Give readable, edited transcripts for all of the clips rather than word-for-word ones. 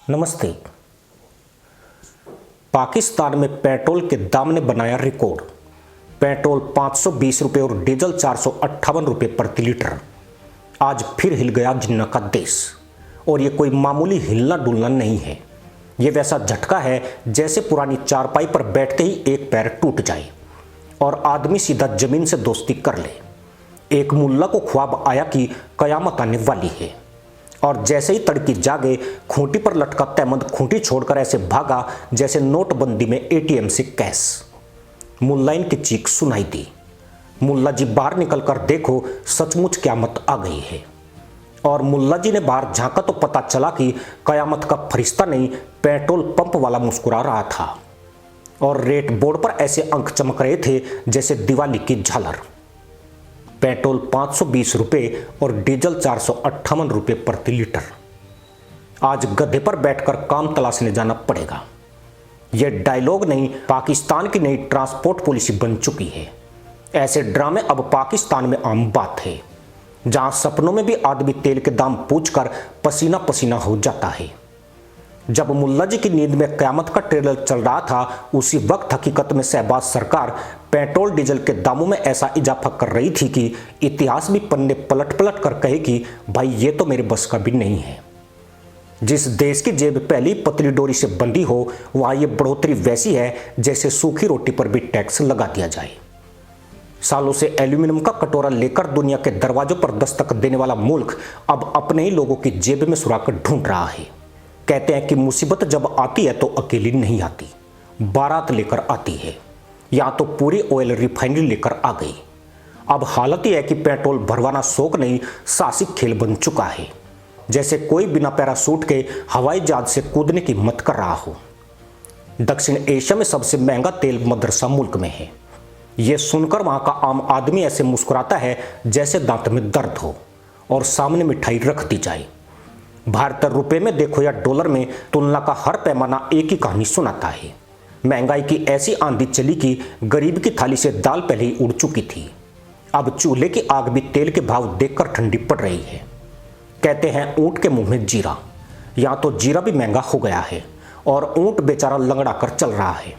नमस्ते। पाकिस्तान में पेट्रोल के दाम ने बनाया रिकॉर्ड। पेट्रोल 520 रुपये और डीजल 458 रुपये प्रति लीटर। आज फिर हिल गया जिन्ना का देश। और ये कोई मामूली हिलना डुलना नहीं है। ये वैसा झटका है जैसे पुरानी चारपाई पर बैठते ही एक पैर टूट जाए और आदमी सीधा जमीन से दोस्ती कर ले। एक मुल्ला को ख्वाब आया कि कयामत आने वाली है और जैसे ही तड़की जागे खूंटी पर लटका तहमद खूंटी छोड़कर ऐसे भागा जैसे नोटबंदी में एटीएम से कैश। मुल्ला इनकी चीख सुनाई दी। मुल्ला जी बाहर निकलकर देखो, सचमुच क़यामत आ गई है। और मुल्ला जी ने बाहर झांका तो पता चला कि कयामत का फरिश्ता नहीं, पेट्रोल पंप वाला मुस्कुरा रहा था और रेट बोर्ड पर ऐसे अंक चमक रहे थे जैसे दिवाली की झालर। पेट्रोल 520 रुपये और डीजल 458 रुपये प्रति लीटर। आज गधे पर बैठकर काम तलाशने जाना पड़ेगा। यह डायलॉग नहीं, पाकिस्तान की नई ट्रांसपोर्ट पॉलिसी बन चुकी है। ऐसे ड्रामे अब पाकिस्तान में आम बात है, जहां सपनों में भी आदमी तेल के दाम पूछकर पसीना पसीना हो जाता है। जब मुल्ला जी की नींद में क़यामत का ट्रेलर चल रहा था, उसी वक्त हकीकत में शहबाज सरकार पेट्रोल डीजल के दामों में ऐसा इजाफा कर रही थी कि इतिहास भी पन्ने पलट पलट कर कहे कि भाई ये तो मेरे बस का भी नहीं है। जिस देश की जेब पहली पतली डोरी से बंधी हो, वहां ये बढ़ोतरी वैसी है जैसे सूखी रोटी पर भी टैक्स लगा दिया जाए। सालों से एल्यूमिनियम का कटोरा लेकर दुनिया के दरवाजों पर दस्तक देने वाला मुल्क अब अपने ही लोगों की जेब में सुराख ढूंढ रहा है। कहते हैं कि मुसीबत जब आती है तो अकेली नहीं आती, बारात लेकर आती है। या तो पूरी ऑयल रिफाइनरी लेकर आ गई। अब हालत यह है कि पेट्रोल भरवाना शौक नहीं, साहसिक खेल बन चुका है। जैसे कोई बिना पैरासूट के हवाई जहाज से कूदने की हिम्मत कर रहा हो। दक्षिण एशिया में सबसे महंगा तेल मदरसा मुल्क में है। यह सुनकर वहां का आम आदमी ऐसे मुस्कुराता है जैसे दांत में दर्द हो और सामने मिठाई रख दी जाए। भारतीय रुपए में देखो या डॉलर में, तुलना का हर पैमाना एक ही कहानी सुनाता है। महंगाई की ऐसी आंधी चली कि गरीब की थाली से दाल पहले ही उड़ चुकी थी। अब चूल्हे की आग भी तेल के भाव देखकर ठंडी पड़ रही है। कहते हैं ऊंट के मुंह में जीरा। या तो जीरा भी महंगा हो गया है और ऊंट बेचारा लंगड़ा कर चल रहा है।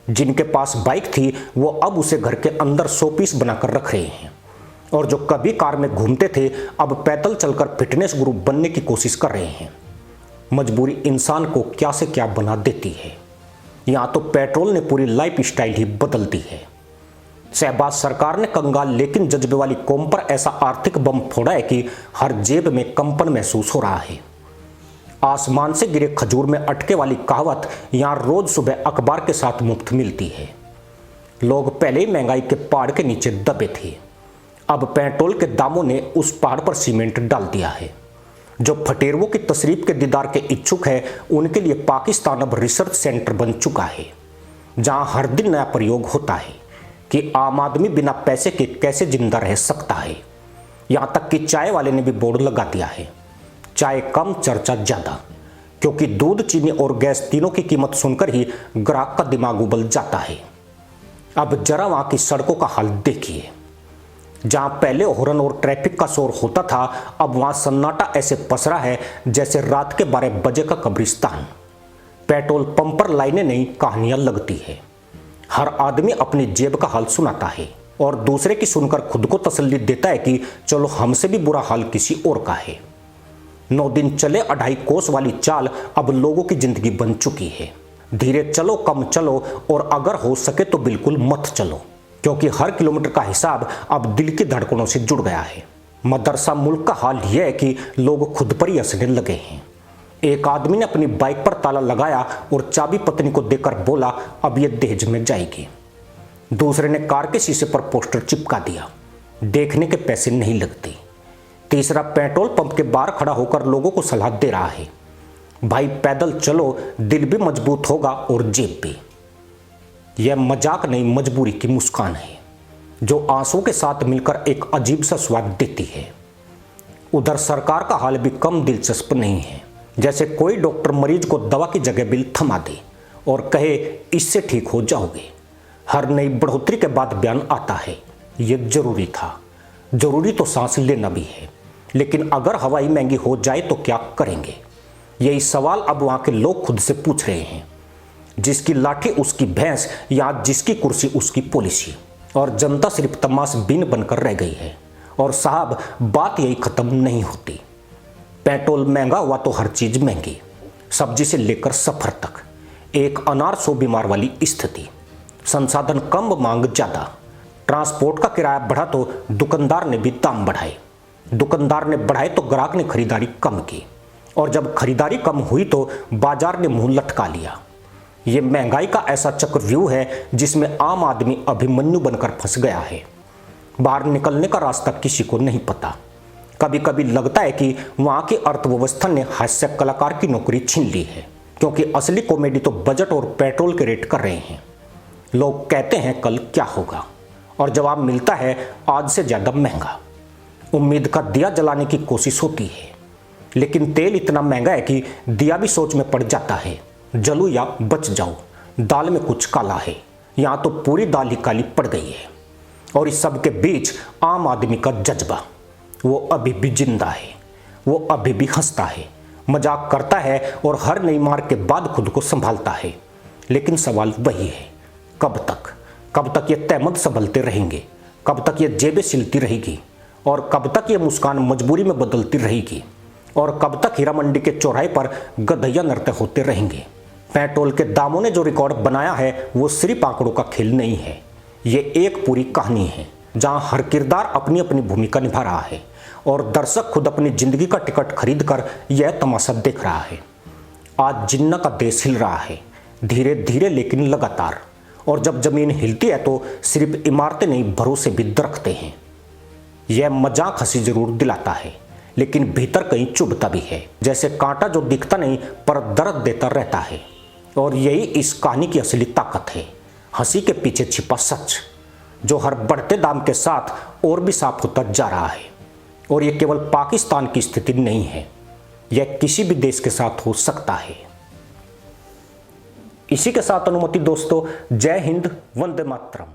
जिनके पास बाइक थी वो अब उसे घर के अंदर 100 पीस बनाकर रख रहे हैं और जो कभी कार में घूमते थे अब पैदल चलकर फिटनेस गुरु बनने की कोशिश कर रहे हैं। मजबूरी इंसान को क्या से क्या बना देती है। यहाँ तो पेट्रोल ने पूरी लाइफ स्टाइल ही बदल दी है। शहबाज सरकार ने कंगाल लेकिन जज्बे वाली कौम पर ऐसा आर्थिक बम फोड़ा है कि हर जेब में कंपन महसूस हो रहा है। आसमान से गिरे खजूर में अटके वाली कहावत यहाँ रोज सुबह अखबार के साथ मुफ्त मिलती है। लोग पहले ही महंगाई के पहाड़ के नीचे दबे थे। अब पेट्रोल के दामों ने उस पहाड़ पर सीमेंट डाल दिया है। जो फटेरवों की तशरीफ के दीदार के इच्छुक है, उनके लिए पाकिस्तान अब रिसर्च सेंटर बन चुका है, जहां हर दिन नया प्रयोग होता है कि आम आदमी बिना पैसे के कैसे जिंदा रह सकता है। यहां तक कि चाय वाले ने भी बोर्ड लगा दिया है, चाय कम चर्चा ज्यादा, क्योंकि दूध, चीनी और गैस तीनों की कीमत सुनकर ही ग्राहक का दिमाग उबल जाता है। अब जरा वहां की सड़कों का हाल देखिए। जहां पहले हॉर्न और ट्रैफिक का शोर होता था, अब वहां सन्नाटा ऐसे पसरा है जैसे रात के 12 बजे का कब्रिस्तान। पेट्रोल पंप पर लाइनें नहीं, कहानियां लगती है। हर आदमी अपनी जेब का हाल सुनाता है और दूसरे की सुनकर खुद को तसल्ली देता है कि चलो हमसे भी बुरा हाल किसी और का है। 9 दिन चले 2.5 कोस वाली चाल अब लोगों की जिंदगी बन चुकी है। धीरे चलो, कम चलो और अगर हो सके तो बिल्कुल मत चलो, क्योंकि हर किलोमीटर का हिसाब अब दिल की धड़कनों से जुड़ गया है। मदरसा मुल्क का हाल यह है कि लोग खुद पर ही हंसने लगे हैं। एक आदमी ने अपनी बाइक पर ताला लगाया और चाबी पत्नी को देकर बोला, अब यह दहेज में जाएगी। दूसरे ने कार के शीशे पर पोस्टर चिपका दिया, देखने के पैसे नहीं लगते। तीसरा पेट्रोल पंप के बाहर खड़ा होकर लोगों को सलाह दे रहा है, भाई पैदल चलो, दिल भी मजबूत होगा और जेब भी। यह मजाक नहीं, मजबूरी की मुस्कान है जो आंसू के साथ मिलकर एक अजीब सा स्वाद देती है। उधर सरकार का हाल भी कम दिलचस्प नहीं है। जैसे कोई डॉक्टर मरीज को दवा की जगह बिल थमा दे और कहे इससे ठीक हो जाओगे। हर नई बढ़ोतरी के बाद बयान आता है, यह जरूरी था। जरूरी तो सांस लेना भी है, लेकिन अगर हवाई महंगी हो जाए तो क्या करेंगे। यही सवाल अब वहां के लोग खुद से पूछ रहे हैं। जिसकी लाठी उसकी भैंस या जिसकी कुर्सी उसकी पॉलिसी, और जनता सिर्फ तमाशबीन बनकर रह गई है। और साहब, बात यही खत्म नहीं होती। पेट्रोल महंगा हुआ तो हर चीज महंगी, सब्जी से लेकर सफर तक। एक अनार 100 बीमार वाली स्थिति, संसाधन कम मांग ज्यादा। ट्रांसपोर्ट का किराया बढ़ा तो दुकानदार ने भी दाम बढ़ाए, दुकानदार ने बढ़ाए तो ग्राहक ने खरीदारी कम की, और जब खरीदारी कम हुई तो बाजार ने मुंह लटका लिया। ये महंगाई का ऐसा चक्रव्यूह है जिसमें आम आदमी अभिमन्यु बनकर फंस गया है। बाहर निकलने का रास्ता किसी को नहीं पता। कभी कभी लगता है कि वहां की अर्थव्यवस्था ने हास्य कलाकार की नौकरी छीन ली है, क्योंकि असली कॉमेडी तो बजट और पेट्रोल के रेट कर रहे हैं। लोग कहते हैं कल क्या होगा, और जवाब मिलता है आज से ज्यादा महंगा। उम्मीद का दिया जलाने की कोशिश होती है, लेकिन तेल इतना महंगा है कि दिया भी सोच में पड़ जाता है, जलूं या बच जाऊं। दाल में कुछ काला है, यहां तो पूरी दाल ही काली पड़ गई है। और इस सब के बीच आम आदमी का जज्बा, वो अभी भी जिंदा है, वो अभी भी हंसता है, मजाक करता है और हर नई मार के बाद खुद को संभालता है। लेकिन सवाल वही है, कब तक ये तहमत संभलते रहेंगे? कब तक ये जेबें सिलती रहेगी? और कब तक ये मुस्कान मजबूरी में बदलती रहेगी? और कब तक हीरा मंडी के चौराहे पर गधैया नृत्य होते रहेंगे? पेट्रोल के दामों ने जो रिकॉर्ड बनाया है वो सिर्फ आंकड़ों का खेल नहीं है, ये एक पूरी कहानी है जहां हर किरदार अपनी अपनी भूमिका निभा रहा है, और दर्शक खुद अपनी जिंदगी का टिकट खरीद कर यह तमाशा देख रहा है। आज जिन्ना का देश हिल रहा है, धीरे धीरे लेकिन लगातार। और जब जमीन हिलती है तो सिर्फ इमारतें नहीं, भरोसे भी दरकते हैं। यह मजाक हंसी जरूर दिलाता है, लेकिन भीतर कहीं चुभता भी है, जैसे कांटा जो दिखता नहीं पर दर्द देता रहता है। और यही इस कहानी की असली ताकत है, हंसी के पीछे छिपा सच, जो हर बढ़ते दाम के साथ और भी साफ होता जा रहा है। और यह केवल पाकिस्तान की स्थिति नहीं है, यह किसी भी देश के साथ हो सकता है। इसी के साथ अनुमति दोस्तों, जय हिंद, वंदे मातरम।